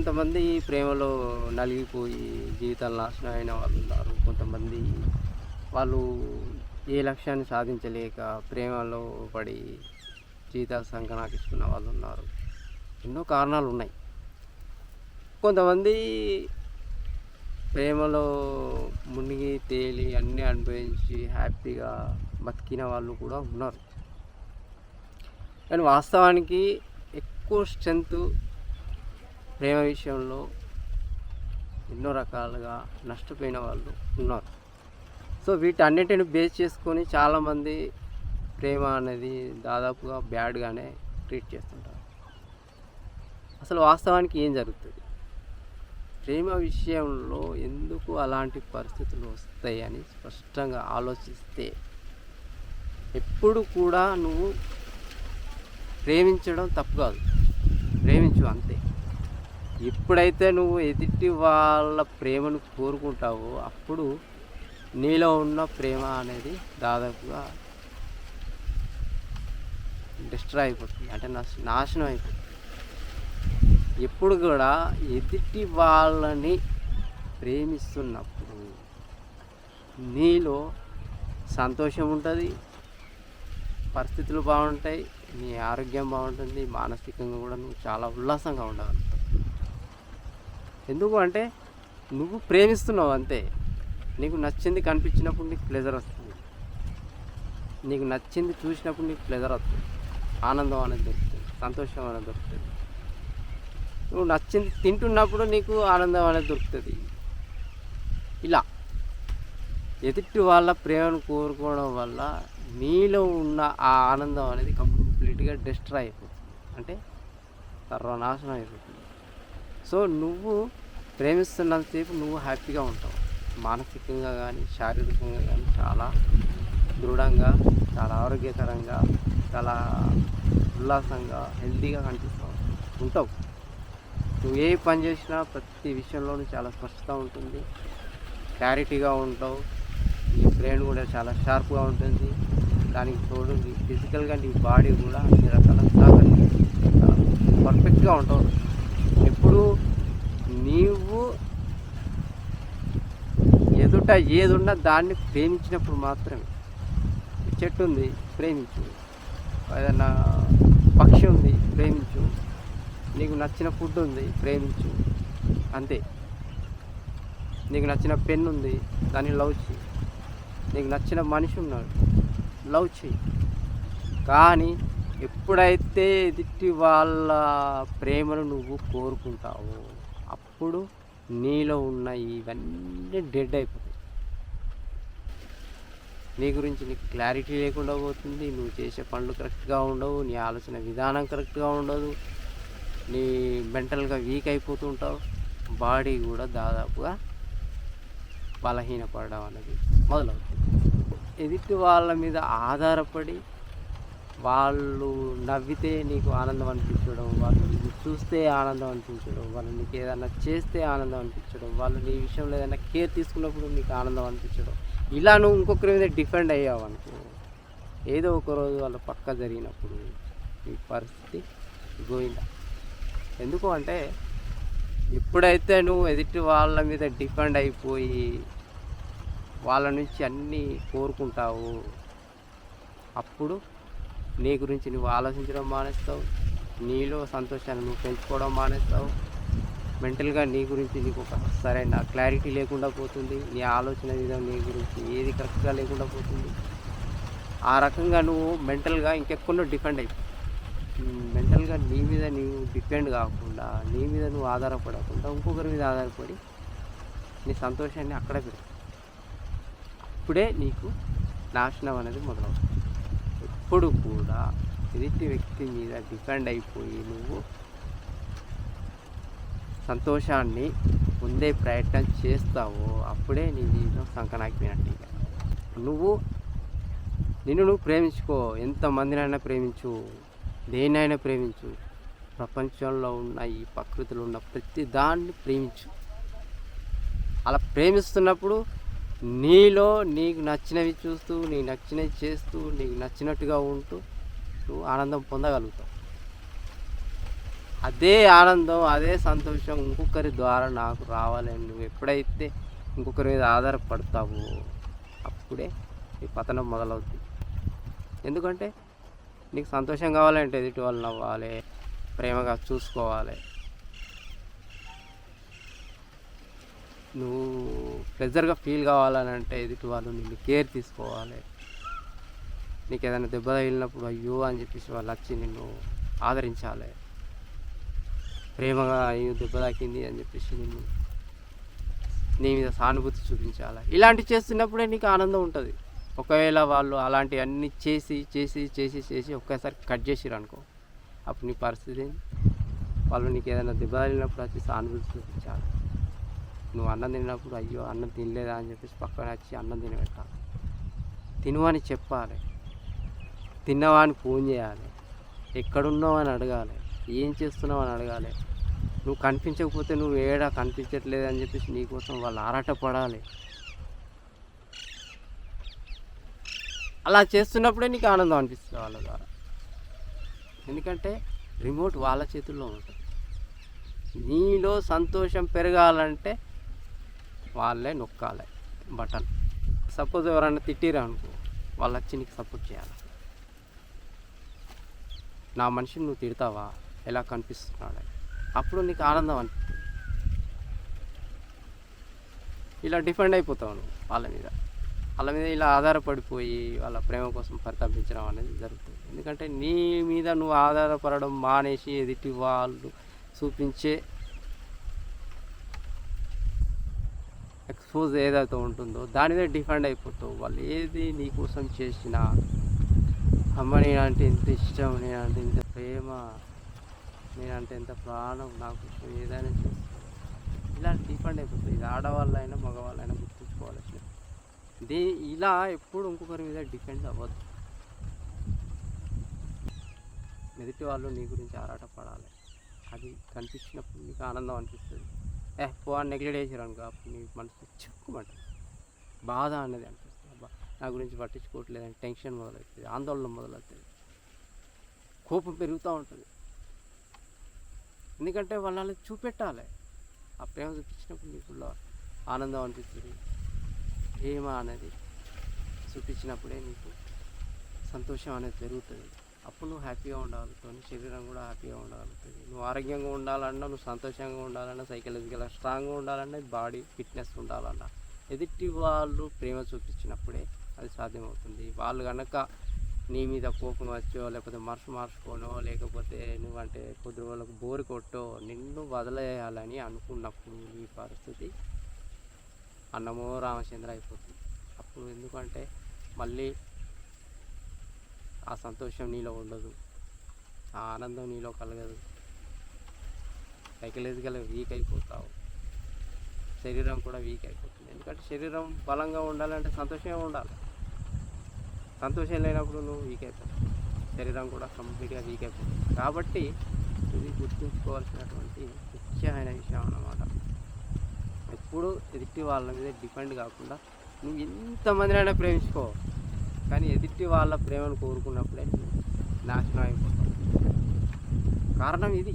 కొంతమంది ప్రేమలో నలిగిపోయి జీవితాలు నాశనం అయిన వాళ్ళు ఉన్నారు. కొంతమంది వాళ్ళు ఏ లక్ష్యాన్ని సాధించలేక ప్రేమలో పడి జీవితాలు సంకనాకిస్తున్న వాళ్ళు ఉన్నారు. ఎన్నో కారణాలు ఉన్నాయి. కొంతమంది ప్రేమలో మునిగి తేలి అన్నీ అనుభవించి హ్యాపీగా బతికిన వాళ్ళు కూడా ఉన్నారు. కానీ వాస్తవానికి ఎక్కువ స్ట్రెంత్ ప్రేమ విషయంలో ఎన్నో రకాలుగా నష్టపోయిన వాళ్ళు ఉన్నారు. సో వీటన్నిటిని బేస్ చేసుకొని చాలామంది ప్రేమ అనేది దాదాపుగా బ్యాడ్గానే ట్రీట్ చేస్తుంటారు. అసలు వాస్తవానికి ఏం జరుగుతుంది, ప్రేమ విషయంలో ఎందుకు అలాంటి పరిస్థితులు వస్తాయి అని స్పష్టంగా ఆలోచిస్తే, ఎప్పుడు కూడా నువ్వు ప్రేమించడం తప్పు కాదు, ప్రేమించు అంతే. ఎప్పుడైతే నువ్వు ఎదుటి వాళ్ళ ప్రేమను కోరుకుంటావో అప్పుడు నీలో ఉన్న ప్రేమ అనేది దాదాపుగా డిస్ట్రాయ్ అయిపోతుంది, అంటే నాశనం అయిపోతుంది. ఎప్పుడు కూడా ఎదుటి వాళ్ళని ప్రేమిస్తున్నప్పుడు నీలో సంతోషం ఉంటుంది, పరిస్థితులు బాగుంటాయి, నీ ఆరోగ్యం బాగుంటుంది, మానసికంగా కూడా నువ్వు చాలా ఉల్లాసంగా ఉండగలుగుతావు. ఎందుకు అంటే నువ్వు ప్రేమిస్తున్నావు అంతే. నీకు నచ్చింది కనిపించినప్పుడు నీకు ప్లెజర్ వస్తుంది, నీకు నచ్చింది చూసినప్పుడు నీకు ప్లెజర్ వస్తుంది, ఆనందం అనేది దొరుకుతుంది, సంతోషం అనేది దొరుకుతుంది. నువ్వు నచ్చింది తింటున్నప్పుడు నీకు ఆనందం అనేది దొరుకుతుంది. ఇలా ఎదుటి వాళ్ళ ప్రేమను కోరుకోవడం వల్ల నీలో ఉన్న ఆ ఆనందం అనేది కంప్లీట్గా డిస్ట్రాయ్ అయిపోతుంది, అంటే సర్వనాశనం అయిపోతుంది. సో నువ్వు ప్రేమిస్తున్నంతసేపు నువ్వు హ్యాపీగా ఉంటావు, మానసికంగా కానీ శారీరకంగా కానీ చాలా దృఢంగా, చాలా ఆరోగ్యకరంగా, చాలా ఉల్లాసంగా, హెల్తీగా కనిపిస్తావు, ఉంటావు. నువ్వు ఏ పని చేసినా ప్రతి విషయంలోనూ చాలా స్పష్టత ఉంటుంది, క్లారిటీగా ఉంటావు, నీ బ్రెయిన్ కూడా చాలా షార్ప్గా ఉంటుంది. దానికి తోడు నీ ఫిజికల్గా నీ బాడీ కూడా అన్ని రకాల పర్ఫెక్ట్గా ఉంటావు. ఎప్పుడు నీవు ఎదుట ఏదున్నా దాన్ని ప్రేమించినప్పుడు మాత్రమే. చెట్టు ఉంది ప్రేమించు, ఏదన్నా పక్షి ఉంది ప్రేమించు, నీకు నచ్చిన ఫుడ్ ఉంది ప్రేమించు అంతే. నీకు నచ్చిన పెన్ ఉంది దాన్ని లవ్ చేయి, నీకు నచ్చిన మనిషి ఉన్నాడు లవ్ చేయి. కానీ ఎప్పుడైతే ఎదుటి వాళ్ళ ప్రేమను నువ్వు కోరుకుంటావో అప్పుడు నీలో ఉన్న ఇవన్నీ డెడ్ అయిపోతాయి. నీ గురించి నీకు క్లారిటీ లేకుండా పోతుంది, నువ్వు చేసే పనులు కరెక్ట్గా ఉండవు, నీ ఆలోచన విధానం కరెక్ట్గా ఉండదు, నీ మెంటల్గా వీక్ అయిపోతుంటావు, బాడీ కూడా దాదాపుగా బలహీనపడడం అనేది మొదలవుతుంది. ఎదుటి వాళ్ళ మీద ఆధారపడి వాళ్ళు నవ్వితే నీకు ఆనందం అనిపించడం, వాళ్ళు నీకు చూస్తే ఆనందం అనిపించడం, వాళ్ళు నీకు ఏదైనా చేస్తే ఆనందం అనిపించడం, వాళ్ళు నీ విషయంలో ఏదైనా కేర్ తీసుకున్నప్పుడు నీకు ఆనందం అనిపించడం, ఇలా నువ్వు ఇంకొకరి మీద డిపెండ్ అయ్యావు అనుకో, ఏదో ఒకరోజు వాళ్ళ పక్క జరిగినప్పుడు నీ పరిస్థితి గోయిందా. ఎందుకు అంటే ఎప్పుడైతే నువ్వు ఎదుటి వాళ్ళ మీద డిపెండ్ అయిపోయి వాళ్ళ నుంచి అన్నీ కోరుకుంటావు అప్పుడు నీ గురించి నువ్వు ఆలోచించడం మానేస్తావు, నీలో సంతోషాన్ని నువ్వు పెంచుకోవడం మానేస్తావు, మెంటల్గా నీ గురించి నీకు ఒక సరైన క్లారిటీ లేకుండా పోతుంది, నీ ఆలోచన విధానం నీ గురించి ఏది కరెక్ట్గా లేకుండా పోతుంది. ఆ రకంగా నువ్వు మెంటల్గా ఇంకెక్కువ డిపెండ్ అయిపోయి, మెంటల్గా నీ మీద నీవు డిపెండ్ కాకుండా, నీ మీద నువ్వు ఆధారపడకుండా ఇంకొకరి మీద ఆధారపడి నీ సంతోషాన్ని అక్కడే పెడతావు. అప్పుడే నీకు నాశనం అనేది మొదలవుతుంది. ఎప్పుడు కూడా ఎదుటి వ్యక్తి మీద డిపెండ్ అయిపోయి నువ్వు సంతోషాన్ని పొందే ప్రయత్నం చేస్తావో అప్పుడే నీ జీవితం సంకనాకిపోయినట్టు. నిన్ను నువ్వు ప్రేమించుకో, ఎంతమందినైనా ప్రేమించు, దేన్నైనా ప్రేమించు, ప్రపంచంలో ఉన్న ఈ ప్రకృతిలో ఉన్న ప్రతి దాన్ని ప్రేమించు. అలా ప్రేమిస్తున్నప్పుడు నీలో నీకు నచ్చినవి చూస్తూ, నీకు నచ్చినవి చేస్తూ, నీకు నచ్చినట్టుగా ఉంటూ నువ్వు ఆనందం పొందగలుగుతావు. అదే ఆనందం, అదే సంతోషం ఇంకొకరి ద్వారా నాకు రావాలని నువ్వు ఎప్పుడైతే ఇంకొకరి మీద ఆధారపడతావో అప్పుడే ఈ పతనం మొదలవుతుంది. ఎందుకంటే నీకు సంతోషం కావాలంటే ఎదుటి వాళ్ళు నవ్వాలి, ప్రేమగా చూసుకోవాలి. నువ్వు ప్లెజర్గా ఫీల్ కావాలని అంటే ఎదుటి వాళ్ళు నిన్ను కేర్ తీసుకోవాలి. నీకు ఏదైనా దెబ్బ తగిలినప్పుడు అయ్యో అని చెప్పేసి వాళ్ళు వచ్చి నిన్ను ఆదరించాలి. ప్రేమగా అయ్యో దెబ్బ తాకింది అని చెప్పేసి నీ మీద సానుభూతి చూపించాలి. ఇలాంటివి చేస్తున్నప్పుడే నీకు ఆనందం ఉంటుంది. ఒకవేళ వాళ్ళు అలాంటివన్నీ చేసి చేసి చేసి చేసి ఒక్కసారి కట్ చేసిరు అనుకో, అప్పుడు నీ పరిస్థితి ఏంటి? వాళ్ళు నీకు ఏదైనా దెబ్బ తగిలినప్పుడు వచ్చి సానుభూతి చూపించాలి. నువ్వు అన్నం తిన్నప్పుడు అయ్యో అన్నం తినలేదా అని చెప్పేసి పక్కన వచ్చి అన్నం తినబెట్టాలి. తిను అని చెప్పాలి. తిన్నవా అని ఫోన్ చేయాలి. ఎక్కడున్నావు అని అడగాలి. ఏం చేస్తున్నావు అని అడగాలి. నువ్వు కనిపించకపోతే నువ్వు ఏడా కనిపించట్లేదు అని చెప్పేసి నీకోసం వాళ్ళు ఆరాటపడాలి. అలా చేస్తున్నప్పుడే నీకు ఆనందం అనిపిస్తుంది వాళ్ళ ద్వారా. ఎందుకంటే రిమోట్ వాళ్ళ చేతుల్లో ఉంటుంది. నీలో సంతోషం పెరగాలంటే వాళ్ళే నొక్కాలి బటన్. సపోజ్ ఎవరైనా తిట్టిరా అనుకో, వాళ్ళు వచ్చి నీకు సపోర్ట్ చేయాలి. నా మనిషిని నువ్వు తిడతావా, ఎలా కనిపిస్తున్నాడు, అప్పుడు నీకు ఆనందం అనిపిస్తుంది. ఇలా డిపెండ్ అయిపోతావు నువ్వు వాళ్ళ మీద ఇలా ఆధారపడిపోయి వాళ్ళ ప్రేమ కోసం పరితపించడం అనేది జరుగుతుంది. ఎందుకంటే నీ మీద నువ్వు ఆధారపడడం మానేసి ఎదుటి వాళ్ళు చూపించే ఎక్స్పోజ్ ఏదైతే ఉంటుందో దాని మీద డిపెండ్ అయిపోతావు. వాళ్ళు ఏది నీ కోసం చేసినా, అమ్మ నేనంటే ఎంత ఇష్టం, నేనంటే ఇంత ప్రేమ, నేనంటే ఎంత ప్రాణం, నాకు ఏదైనా చేస్తాను, ఇలా డిపెండ్ అయిపోతుంది. ఇది ఆడవాళ్ళైనా మగవాళ్ళైనా గుర్తుంచుకోవాల్సింది. ఇలా ఎప్పుడు ఇంకొకరి మీద డిపెండ్ అవ్వద్దు. ఎదుటి వాళ్ళు నీ గురించి ఆరాటపడాలి. అది కనిపించినప్పుడు నీకు ఆనందం అనిపిస్తుంది. ఫోన్ నెగ్లెక్ట్ చేసారు అనుకో, అప్పుడు నీ మనసు చిక్కుమంటుంది. బాధ అనేది అనిపిస్తుంది. అబ్బా నా గురించి పట్టించుకోవట్లేదని టెన్షన్ మొదలవుతుంది, ఆందోళన మొదలవుతుంది, కోపం పెరుగుతూ ఉంటుంది. ఎందుకంటే వాళ్ళని చూపెట్టాలి. ఆ ప్రేమ చూపించినప్పుడు నీకు ఆనందం అనిపిస్తుంది. ప్రేమ అనేది చూపించినప్పుడే నీకు సంతోషం అనేది పెరుగుతుంది. అప్పుడు నువ్వు హ్యాపీగా ఉండగలుగుతావు. శరీరం కూడా హ్యాపీగా ఉండగలుగుతుంది. నువ్వు ఆరోగ్యంగా ఉండాలన్నా, నువ్వు సంతోషంగా ఉండాలన్నా, సైకలాజికల్గా స్ట్రాంగ్గా ఉండాలన్నా, బాడీ ఫిట్నెస్ ఉండాలన్నా ఎదుటి వాళ్ళు ప్రేమ చూపించినప్పుడే అది సాధ్యమవుతుంది. వాళ్ళు కనుక నీ మీద కోపం వచ్చో, లేకపోతే మనసు మార్చుకోనో, లేకపోతే నువ్వంటే కొద్ది రోజులకు బోరు కొట్టో నిన్ను వదిలేయాలని అనుకున్నప్పుడు నీ పరిస్థితి అన్నమో రామచంద్ర అయిపోతుంది. అప్పుడు ఎందుకంటే మళ్ళీ ఆ సంతోషం నీలో ఉండదు, ఆ ఆనందం నీలో కలగదు. సైకలాజికల్గా వీక్ అయిపోతావు, శరీరం కూడా వీక్ అయిపోతుంది. ఎందుకంటే శరీరం బలంగా ఉండాలంటే సంతోషంగా ఉండాలి. సంతోషం లేనప్పుడు నువ్వు వీక్ అయిపోతావు, శరీరం కూడా కంప్లీట్గా వీక్ అయిపోతుంది. కాబట్టి ఇది గుర్తుంచుకోవాల్సినటువంటి ముఖ్యమైన విషయం అన్నమాట. ఎప్పుడు ఎదుటి వాళ్ళ మీద డిపెండ్ కాకుండా నువ్వు ఎంతమందినైనా ప్రేమించుకో, కానీ ఎదుటి వాళ్ళ ప్రేమను కోరుకున్నప్పుడే నాశనం అయిపోతావు. కారణం ఇది.